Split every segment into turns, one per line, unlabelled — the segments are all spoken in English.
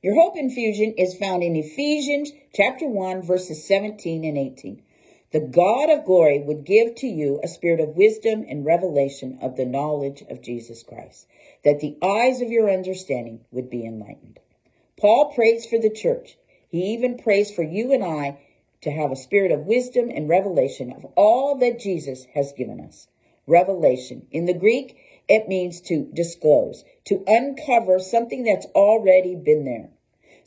Your hope infusion is found in Ephesians chapter 1, verses 17 and 18. The God of glory would give to you a spirit of wisdom and revelation of the knowledge of Jesus Christ, that the eyes of your understanding would be enlightened. Paul prays for the church. He even prays for you and I to have a spirit of wisdom and revelation of all that Jesus has given us. Revelation. In the Greek, it means to disclose, to uncover something that's already been there.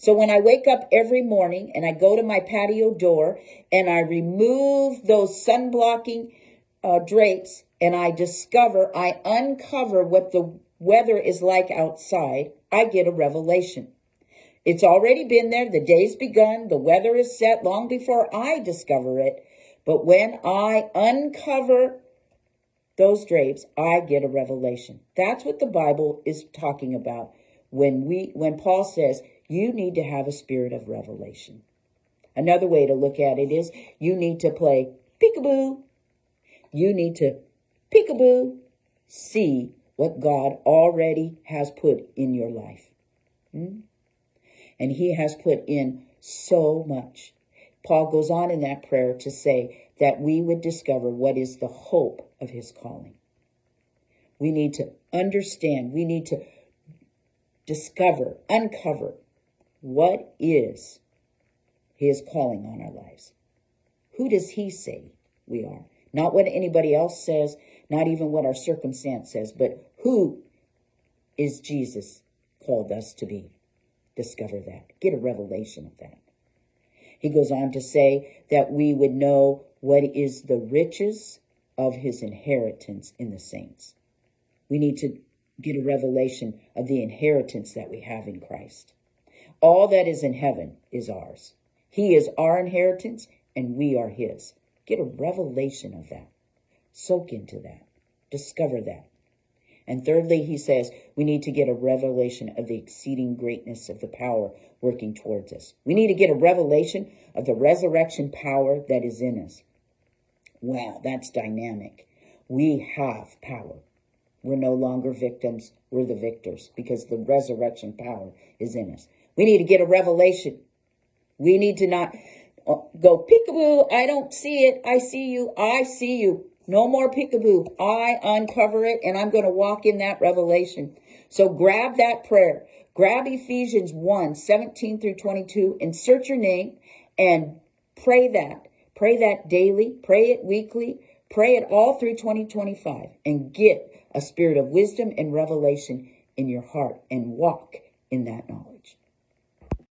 So when I wake up every morning and I go to my patio door and I remove those sun-blocking drapes and I uncover what the weather is like outside, I get a revelation. It's already been there. The day's begun. The weather is set long before I discover it. But when I uncover those drapes, I get a revelation. That's what the Bible is talking about when Paul says you need to have a spirit of revelation. Another way to look at it is you need to play peekaboo. You need to peekaboo, see what God already has put in your life. And he has put in so much. Paul goes on in that prayer to say that we would discover what is the hope of his calling. We need to understand, we need to uncover what is his calling on our lives. Who does he say we are? Not what anybody else says, not even what our circumstance says, but who is Jesus called us to be? Discover that. Get a revelation of that. He goes on to say that we would know what is the riches of his inheritance in the saints. We need to get a revelation of the inheritance that we have in Christ. All that is in heaven is ours. He is our inheritance and we are his. Get a revelation of that. Soak into that. Discover that. And thirdly, he says, we need to get a revelation of the exceeding greatness of the power working towards us. We need to get a revelation of the resurrection power that is in us. Wow, that's dynamic. We have power. We're no longer victims. We're the victors because the resurrection power is in us. We need to get a revelation. We need to not go peekaboo. I don't see it. I see you. I see you. No more peekaboo. I uncover it and I'm going to walk in that revelation. So grab that prayer. Grab Ephesians 1, 17 through 22. Insert your name and pray that. Pray that daily. Pray it weekly. Pray it all through 2025 and get a spirit of wisdom and revelation in your heart and walk in that knowledge.